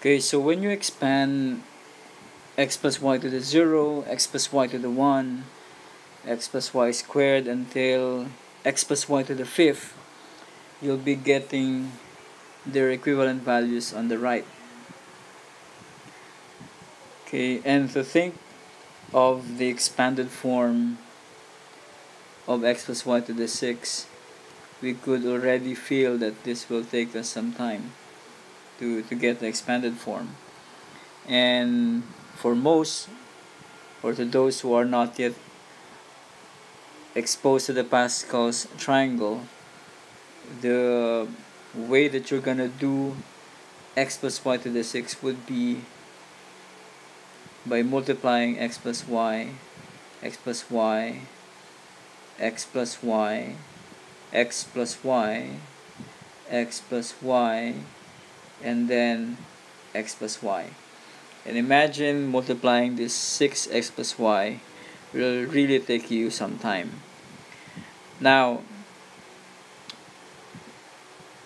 Okay, so when you expand x plus y to the 0, x plus y to the 1, x plus y squared until x plus y to the 5th, you'll be getting their equivalent values on the right. Okay, and to think of the expanded form of x plus y to the 6, we could already feel that this will take us some time to get the expanded form. And for most, or to those who are not yet exposed to the Pascal's triangle, the way that you're gonna do x plus y to the 6 would be by multiplying x plus y, x plus y, x plus y, x plus y, x plus y, and then x plus y. And imagine multiplying this 6x plus y will really take you some time. Now,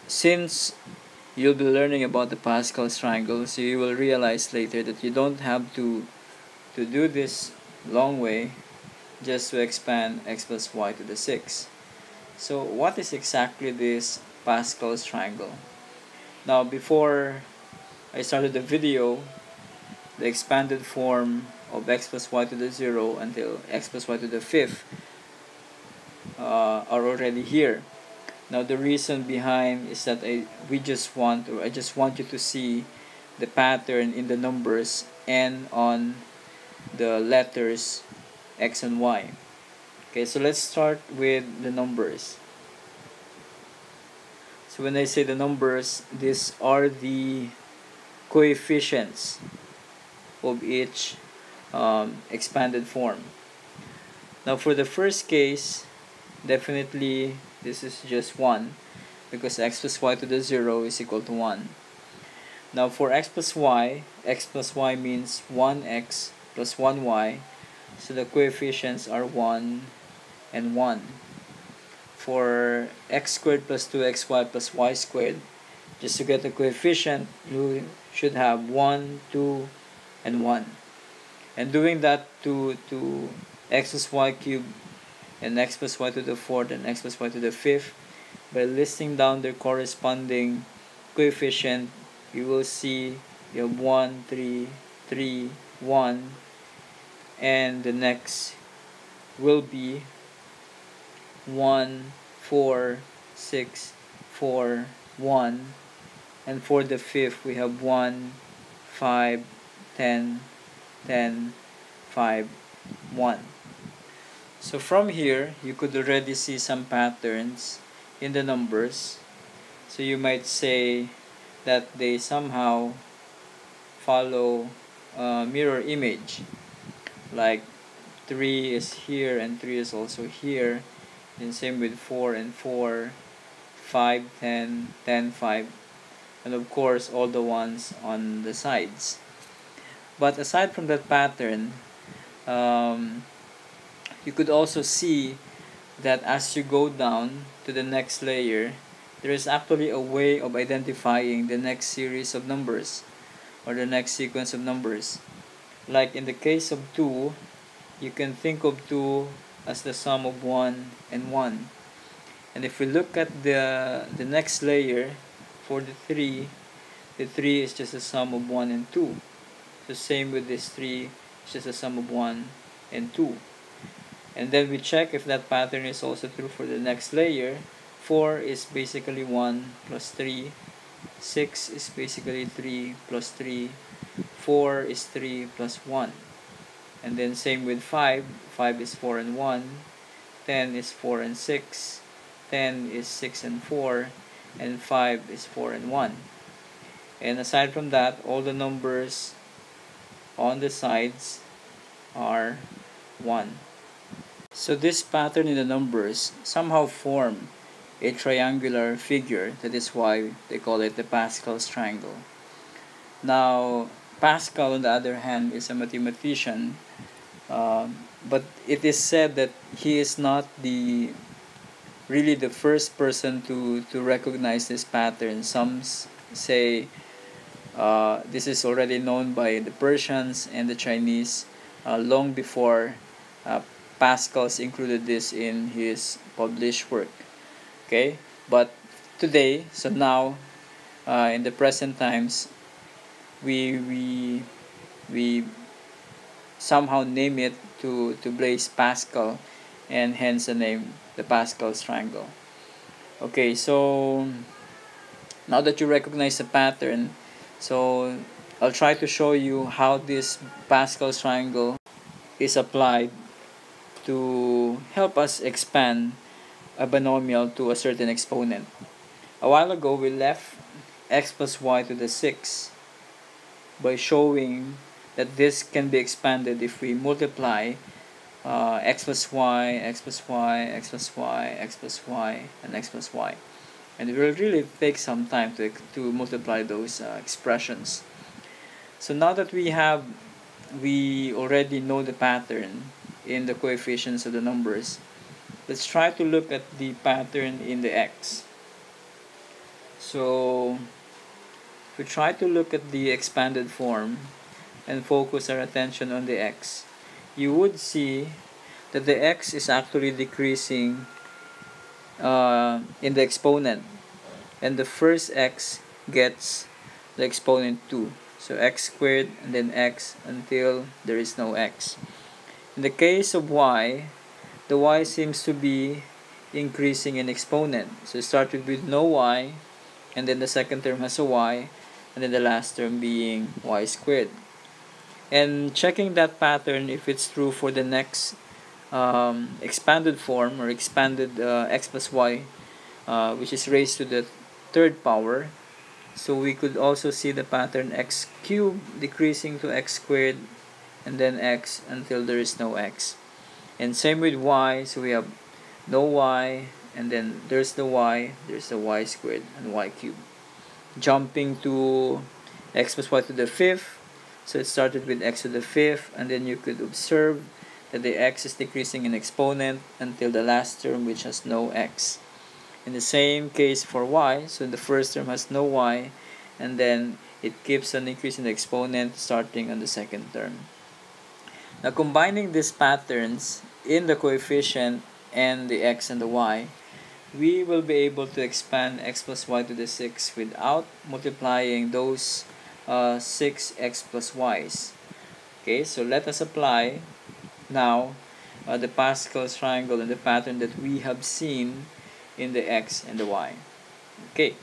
since you'll be learning about the Pascal's triangle, so you will realize later that you don't have to do this long way just to expand x plus y to the 6. So what is exactly this Pascal's triangle? Now, before I started the video, the expanded form of x plus y to the 0 until x plus y to the 5th are already here. Now the reason behind is that I just want you to see the pattern in the numbers and on the letters x and y. Okay, so let's start with the numbers. So when I say the numbers, these are the coefficients of each expanded form. Now for the first case, definitely this is just 1 because x plus y to the 0 is equal to 1. Now for x plus y means 1x plus 1y, so the coefficients are 1 and 1. For x squared plus 2xy plus y squared, just to get the coefficient, you should have 1, 2, and 1. And doing that to x plus y cubed and x plus y to the 4th and x plus y to the 5th, by listing down their corresponding coefficient, you will see you have 1, 3, 3, 1, and the next will be 1, 4, 6, 4, 1, and for the 5th we have 1, 5, 10, 10, 5, 1. So from here, you could already see some patterns in the numbers. So you might say that they somehow follow a mirror image. Like 3 is here and 3 is also here. And same with 4 and 4, 5, 10, 10, 5. And of course, all the ones on the sides. But aside from that pattern, you could also see that as you go down to the next layer, there is actually a way of identifying the next series of numbers or the next sequence of numbers. Like in the case of 2, you can think of 2 as the sum of 1 and 1. And if we look at the next layer for the 3 is just the sum of 1 and 2. The same with this 3, it's just the sum of 1 and 2. And then we check if that pattern is also true for the next layer. 4 is basically 1 plus 3. 6 is basically 3 plus 3. 4 is 3 plus 1. And then same with 5. 5 is 4 and 1. 10 is 4 and 6. 10 is 6 and 4. And 5 is 4 and 1. And aside from that, all the numbers on the sides are 1. So this pattern in the numbers somehow form a triangular figure. That is why they call it the Pascal's triangle. Now, Pascal, on the other hand, is a mathematician, but it is said that he is not really the first person to recognize this pattern. Some say This is already known by the Persians and the Chinese long before uh, Pascal's included this in his published work. Okay, but today, so now, in the present times, we we we somehow name it to Blaise Pascal, and hence the name, the Pascal's triangle. Okay, so now that you recognize the pattern, so I'll try to show you how this Pascal's triangle is applied to help us expand a binomial to a certain exponent. A while ago, we left x plus y to the 6 by showing that this can be expanded if we multiply x plus y, x plus y, x plus y, x plus y, and x plus y. And it will really take some time to multiply those expressions. So now that we already know the pattern in the coefficients of the numbers, let's try to look at the pattern in the x. So if we try to look at the expanded form and focus our attention on the x, you would see that the x is actually decreasing in the exponent, and the first x gets the exponent 2. So x squared and then x until there is no x. In the case of y, the y seems to be increasing in exponent. So it started with no y, and then the second term has a y, and then the last term being y squared. And checking that pattern, if it's true for the next expanded form, or expanded x plus y, which is raised to the third power, so we could also see the pattern x cubed decreasing to x squared and then x until there is no x. And same with y, so we have no y, and then there's the y squared and y cubed. Jumping to x plus y to the fifth, so it started with x to the fifth, and then you could observe that the x is decreasing in exponent until the last term, which has no x. In the same case for y, so the first term has no y, and then it keeps on increasing the exponent starting on the second term. Now combining these patterns in the coefficient and the x and the y, we will be able to expand x plus y to the 6 without multiplying those 6x plus y's. Okay, so let us apply now the Pascal's triangle and the pattern that we have seen in the x and the y. Okay,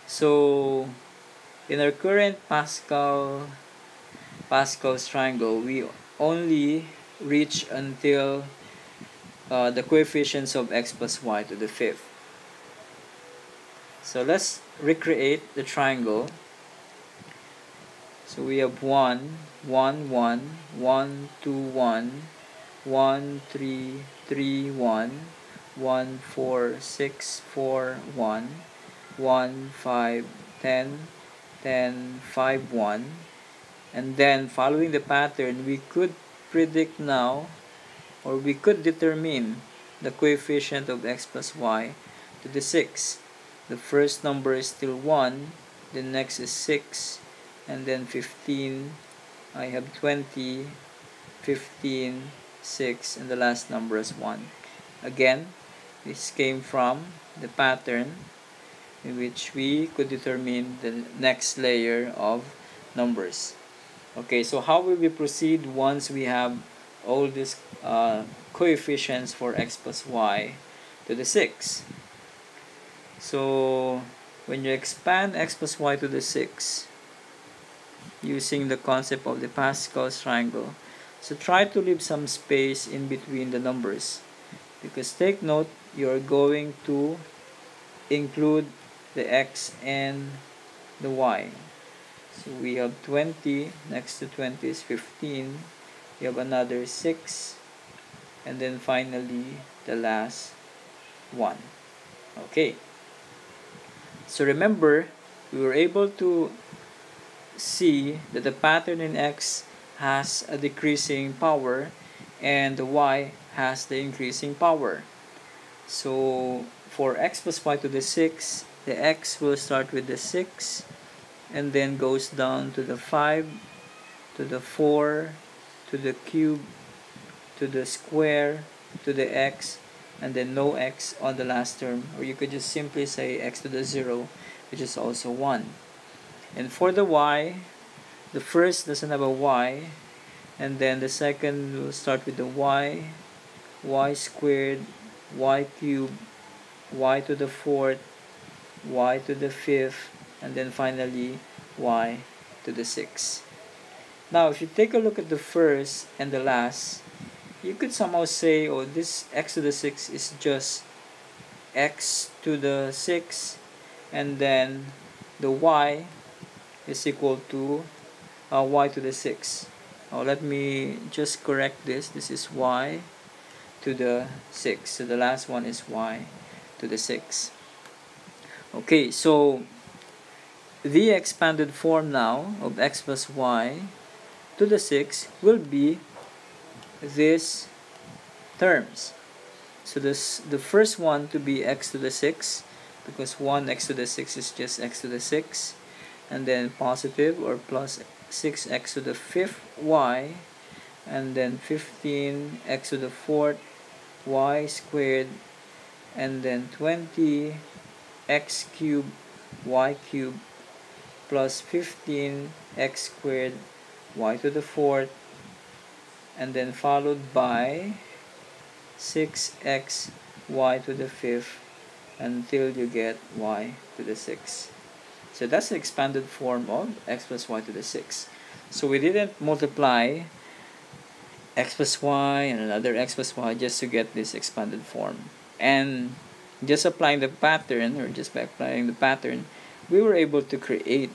so in our current Pascal's triangle, we only reach until the coefficients of x plus y to the fifth. So let's recreate the triangle. So we have 1, 1, 1, 1, 2, 1, 1, 3, 3, 1, 1, 4, 6, 4, 1, 1, 5, 10, 10, 5, 1. And then following the pattern, we could predict now, or we could determine the coefficient of x plus y to the 6. The first number is still 1, the next is 6, and then 15, I have 20, 15, 6, and the last number is 1. Again, this came from the pattern in which we could determine the next layer of numbers. Okay, so how will we proceed once we have all these coefficients for x plus y to the 6? So when you expand x plus y to the 6 using the concept of the Pascal's triangle, so try to leave some space in between the numbers, because take note, you are going to include the x and the y. So we have 20, next to 20 is 15, we have another 6, and then finally the last one. Okay, so remember, we were able to see that the pattern in x has a decreasing power and the y has the increasing power. So for x plus y to the 6, the x will start with the 6, and then goes down to the 5, to the 4, to the cube, to the square, to the x, and then no x on the last term, or you could just simply say x to the 0, which is also 1. And for the y, the first doesn't have a y, and then the second will start with the y squared, y cubed, y to the 4th, y to the 5th, and then finally y to the 6th. Now if you take a look at the first and the last, you could somehow say, oh, this x to the 6 is just x to the 6, and then the y is equal to y to the 6. Let me just correct this. This is y to the 6. So the last one is y to the 6. Okay, so the expanded form now of x plus y to the 6 will be these terms. So the first one to be x to the 6, because 1 x to the 6 is just x to the 6, and then positive or plus 6x to the 5th y, and then 15x to the 4th y squared, and then 20x cubed y cubed plus 15x squared y to the 4th, and then followed by 6x y to the 5th until you get y to the 6th. So that's the expanded form of x plus y to the 6. So we didn't multiply x plus y and another x plus y just to get this expanded form. And just applying the pattern, or just by applying the pattern, we were able to create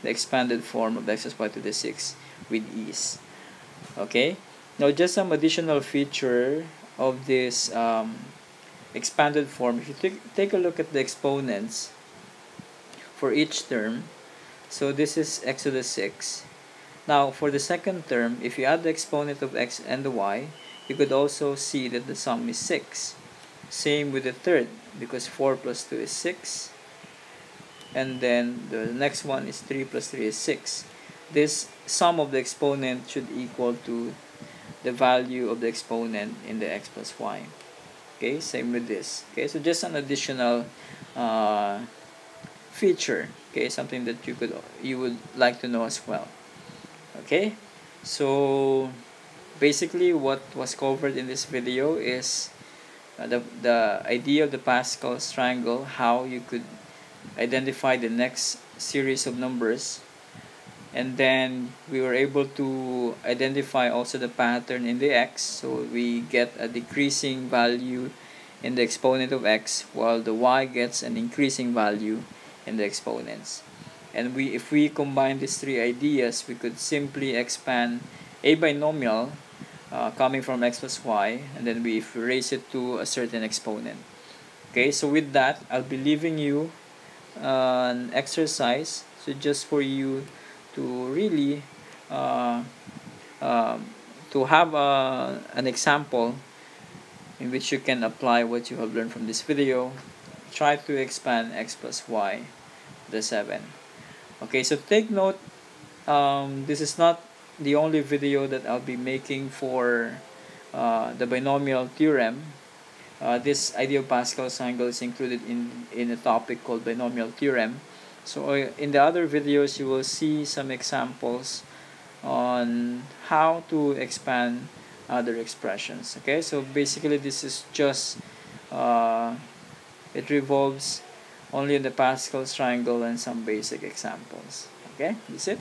the expanded form of x plus y to the 6 with ease. Okay? Now just some additional feature of this expanded form. If you take a look at the exponents for each term, so this is x to the 6. Now for the second term, if you add the exponent of x and the y, you could also see that the sum is 6. Same with the third, because 4 plus 2 is 6, and then the next one is 3 plus 3 is 6. This sum of the exponent should equal to the value of the exponent in the x plus y. Okay, same with this. Okay, so just an additional feature, okay, something that you would like to know as well. Okay, so basically what was covered in this video is the idea of the Pascal's triangle, how you could identify the next series of numbers, and then we were able to identify also the pattern in the x. So we get a decreasing value in the exponent of x, while the y gets an increasing value in the exponents. And if we combine these three ideas, we could simply expand a binomial coming from x plus y, and then we raise it to a certain exponent. Okay, so with that, I'll be leaving you an exercise, so just for you to really to have an example in which you can apply what you have learned from this video. Try to expand x plus y to the 7. Okay, so take note, this is not the only video that I'll be making for the binomial theorem. This idea of Pascal's triangle is included in a topic called binomial theorem. So in the other videos, you will see some examples on how to expand other expressions. Okay, so basically this is just it revolves only in the Pascal's triangle and some basic examples. Okay, that's it.